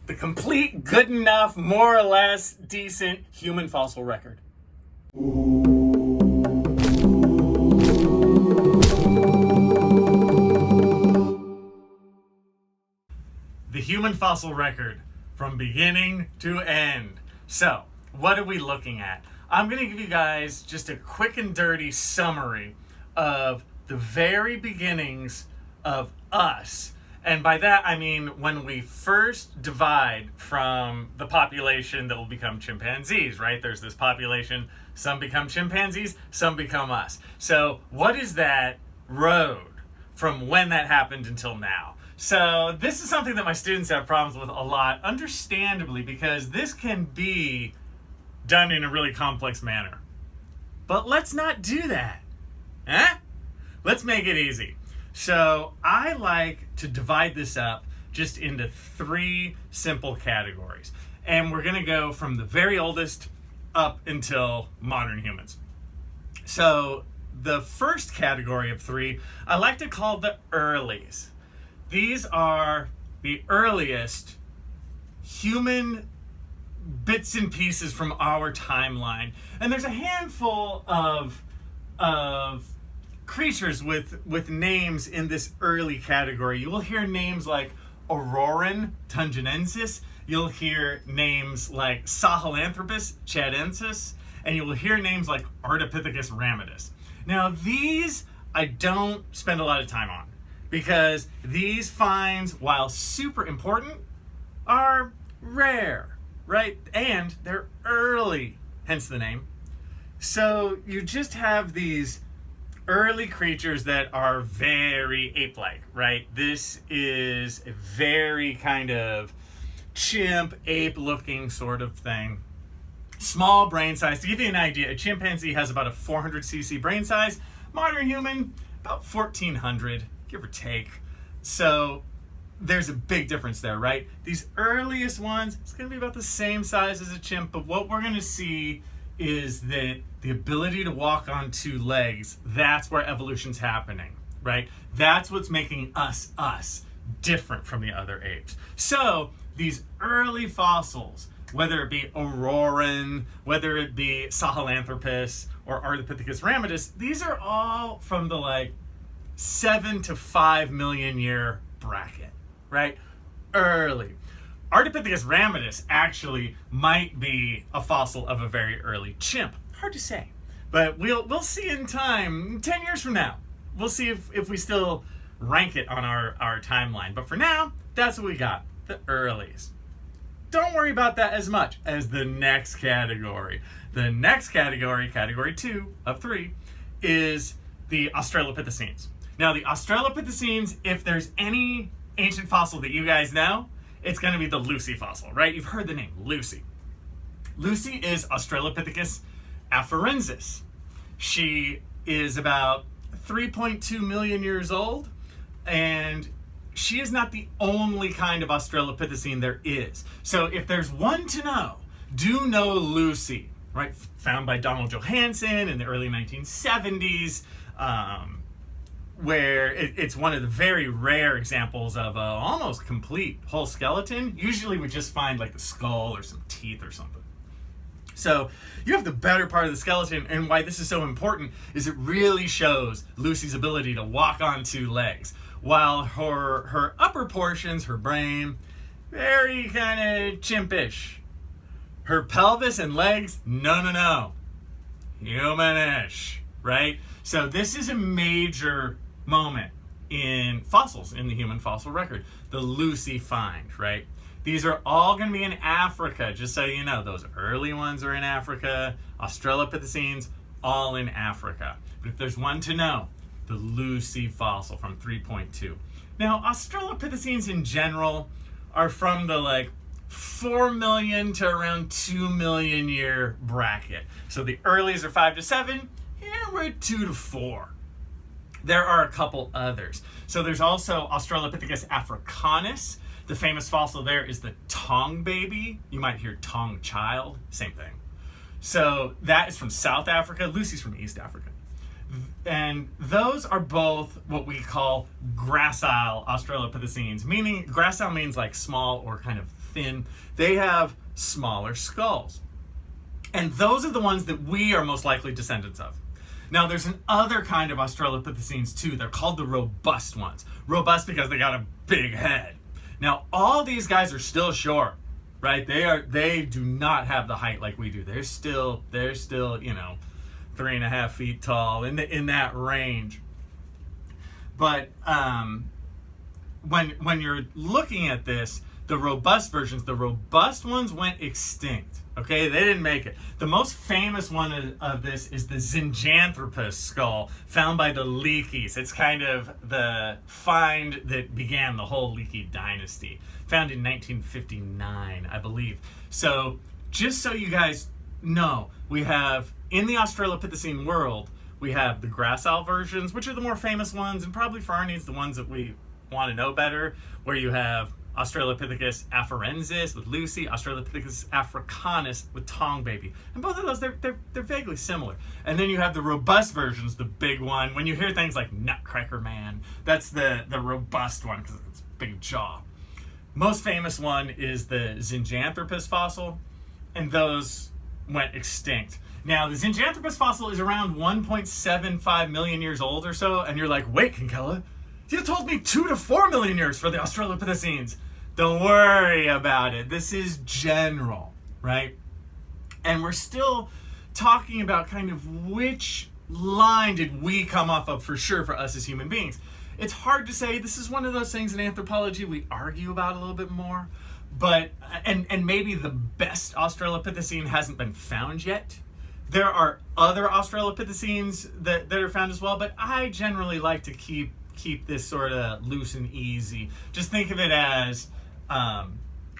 the complete, good enough, more or less decent human fossil record. The human fossil record from beginning to end. So, what are we looking at? I'm going to give you guys just a quick and dirty summary of the very beginnings of us. And by that, I mean when we first divide from the population that will become chimpanzees, right? There's this population, some become chimpanzees, some become us. So what is that road from when that happened until now? So this is something that my students have problems with a lot, understandably, because this can be done in a really complex manner. But let's not do that. Let's make it easy. So I like to divide this up just into three simple categories. And we're going to go from the very oldest up until modern humans. So the first category of three, I like to call the Earlies. These are the earliest human bits and pieces from our timeline. And there's a handful of creatures with names in this early category. You will hear names like Orrorin, tungenensis. You'll hear names like Sahelanthropus, tchadensis. And you will hear names like Ardipithecus, ramidus. Now these I don't spend a lot of time on because these finds, while super important, are rare, right? And they're early, hence the name. So you just have these early creatures that are very ape-like, right? This is a very kind of chimp, ape-looking sort of thing. Small brain size. To give you an idea, a chimpanzee has about a 400 cc brain size. Modern human, about 1400, give or take. So there's a big difference there, right? These earliest ones, it's going to be about the same size as a chimp, but what we're going to see is that the ability to walk on two legs, that's where evolution's happening, right? That's what's making us different from the other apes. So these early fossils, whether it be Orrorin, whether it be Sahelanthropus or Ardipithecus ramidus, these are all from the 7 to 5 million year bracket, right? Early. Ardipithecus ramidus actually might be a fossil of a very early chimp. Hard to say, but we'll see in time. 10 years from now, we'll see if we still rank it on our timeline. But for now, that's what we got, the Earlies. Don't worry about that as much as the next category. The next category, category 2 of 3, is the Australopithecines. Now the Australopithecines, if there's any ancient fossil that you guys know, it's going to be the Lucy fossil, right? You've heard the name, Lucy. Lucy is Australopithecus afarensis. She is about 3.2 million years old, and she is not the only kind of Australopithecine there is. So if there's one to know, do know Lucy, right? Found by Donald Johanson in the early 1970s, where it's one of the very rare examples of a almost complete whole skeleton. Usually we just find the skull or some teeth or something. So you have the better part of the skeleton, and why this is so important is it really shows Lucy's ability to walk on two legs, while her upper portions, her brain, very kind of chimpish. Her pelvis and legs, no, humanish, right? So this is a major moment in fossils, in the human fossil record, the Lucy find, right? These are all going to be in Africa, just so you know. Those early ones are in Africa. Australopithecines, all in Africa. But if there's one to know, the Lucy fossil from 3.2. Now, Australopithecines in general are from the 4 million to around 2 million year bracket. So the earlies are 5 to 7, here we're at 2 to 4. There are a couple others. So there's also Australopithecus africanus. The famous fossil there is the Tong baby. You might hear Tong child, same thing. So that is from South Africa. Lucy's from East Africa. And those are both what we call gracile Australopithecines, meaning gracile means small or kind of thin, they have smaller skulls. And those are the ones that we are most likely descendants of. Now, there's an other kind of Australopithecines too. They're called the robust ones. Robust because they got a big head. Now, all these guys are still short, right? They do not have the height like we do. They're still 3.5 feet tall in that range. But when you're looking at this, the robust versions, the robust ones went extinct. Okay, they didn't make it. The most famous one of this is the Sahelanthropus skull found by the Leakeys. It's kind of the find that began the whole Leakey dynasty. Found in 1959, I believe. So just so you guys know, we have, in the Australopithecine world, we have the gracile versions, which are the more famous ones, and probably for our needs, the ones that we want to know better, where you have Australopithecus afarensis with Lucy, Australopithecus africanus with Tong Baby. And both of those, they're vaguely similar. And then you have the robust versions, the big one. When you hear things like Nutcracker Man, that's the robust one because it's big jaw. Most famous one is the Sahelanthropus fossil, and those went extinct. Now, the Sahelanthropus fossil is around 1.75 million years old or so, and you're like, wait, Kinkella, you told me 2 to 4 million years for the Australopithecines. Don't worry about it. This is general, right? And we're still talking about kind of which line did we come off of for sure for us as human beings. It's hard to say. This is one of those things in anthropology we argue about a little bit more. But, and maybe the best Australopithecine hasn't been found yet. There are other Australopithecines that are found as well, but I generally like to keep this sort of loose and easy. Just think of it as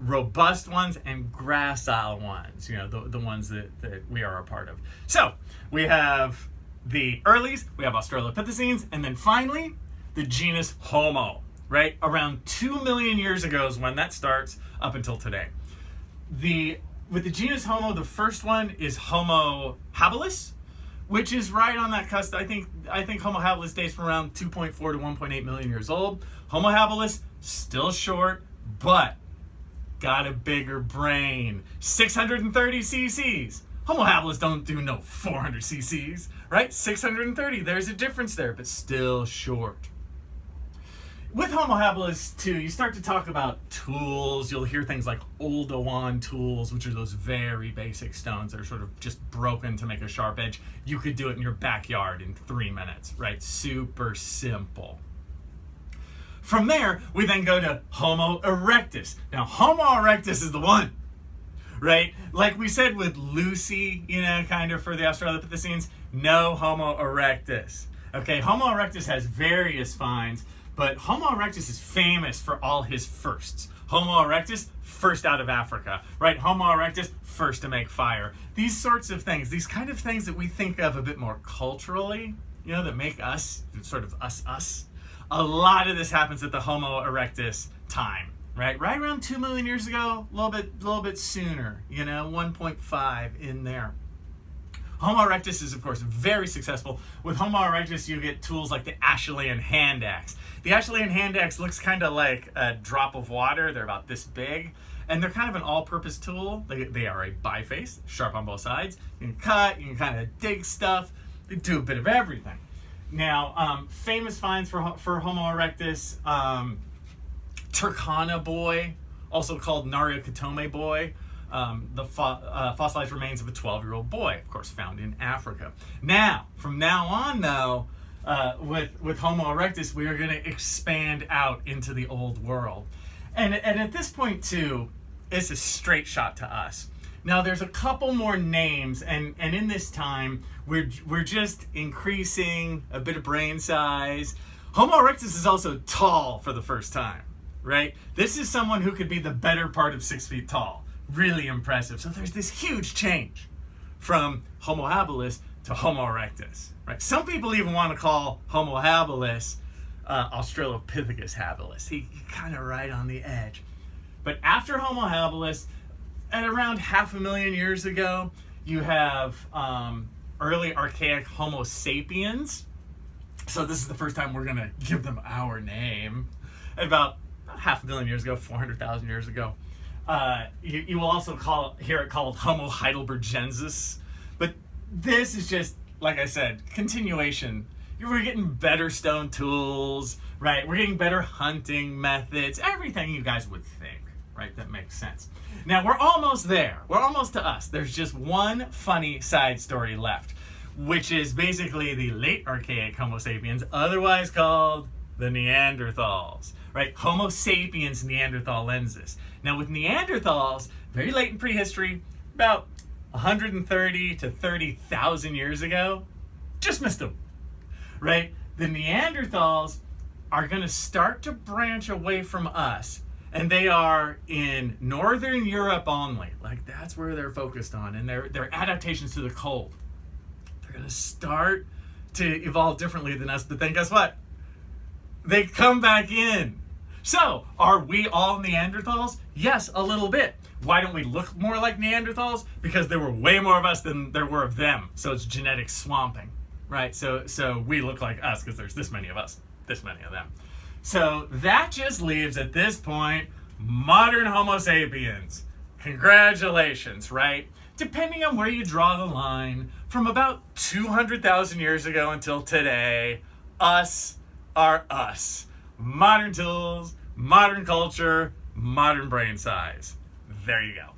robust ones and gracile ones, the ones that we are a part of. So we have the Earlies, we have Australopithecines, and then finally the genus Homo, right? Around 2 million years ago is when that starts up until today. With the genus Homo, the first one is Homo habilis, which is right on that cusp. I think Homo habilis dates from around 2.4 to 1.8 million years old. Homo habilis, still short, but got a bigger brain. 630 cc's. Homo habilis don't do no 400 cc's, right? 630, there's a difference there, but still short. With Homo habilis, too, you start to talk about tools. You'll hear things like Oldowan tools, which are those very basic stones that are sort of just broken to make a sharp edge. You could do it in your backyard in 3 minutes, right? Super simple. From there, we then go to Homo erectus. Now, Homo erectus is the one, right? Like we said with Lucy, kind of for the Australopithecines, no Homo erectus. Okay, Homo erectus has various finds, but Homo erectus is famous for all his firsts. Homo erectus, first out of Africa, right? Homo erectus, first to make fire. These sorts of things, these kind of things that we think of a bit more culturally, that make us, sort of us. A lot of this happens at the Homo erectus time, right? Right around 2 million years ago, a little bit sooner, 1.5 in there. Homo erectus is, of course, very successful. With Homo erectus, you get tools like the Acheulean hand axe. The Acheulean hand axe looks kind of like a drop of water. They're about this big, and they're kind of an all-purpose tool. They are a biface, sharp on both sides. You can cut, you can kind of dig stuff. They do a bit of everything. Now, famous finds for Homo erectus, Turkana boy, also called Narukatome boy. The fossilized remains of a 12-year-old boy, of course, found in Africa. Now, from now on, though, with Homo erectus, we are going to expand out into the old world. And at this point, too, it's a straight shot to us. Now, there's a couple more names, and in this time, we're just increasing a bit of brain size. Homo erectus is also tall for the first time, right? This is someone who could be the better part of 6 feet tall. Really impressive. So there's this huge change from Homo habilis to Homo erectus, right? Some people even want to call Homo habilis Australopithecus habilis. He kind of right on the edge. But after Homo habilis, at around 500,000 years ago, you have early archaic Homo sapiens. So this is the first time we're going to give them our name. About 500,000 years ago, 400,000 years ago. You will also hear it called Homo heidelbergensis. But this is just, like I said, continuation. We're getting better stone tools, right? We're getting better hunting methods, everything you guys would think, right? That makes sense. Now, we're almost there. We're almost to us. There's just one funny side story left, which is basically the late Archaic Homo sapiens, otherwise called the Neanderthals, right? Homo sapiens neanderthalensis. Now, with Neanderthals, very late in prehistory, about 130 to 30,000 years ago, just missed them, right? The Neanderthals are going to start to branch away from us, and they are in Northern Europe only. Like, that's where they're focused on, and their adaptations to the cold. They're going to start to evolve differently than us, but then guess what? They come back in. So, are we all Neanderthals? Yes, a little bit. Why don't we look more like Neanderthals? Because there were way more of us than there were of them. So it's genetic swamping, right? So we look like us because there's this many of us, this many of them. So that just leaves, at this point, modern Homo sapiens. Congratulations, right? Depending on where you draw the line, from about 200,000 years ago until today, us are us. Modern tools, modern culture, modern brain size. There you go.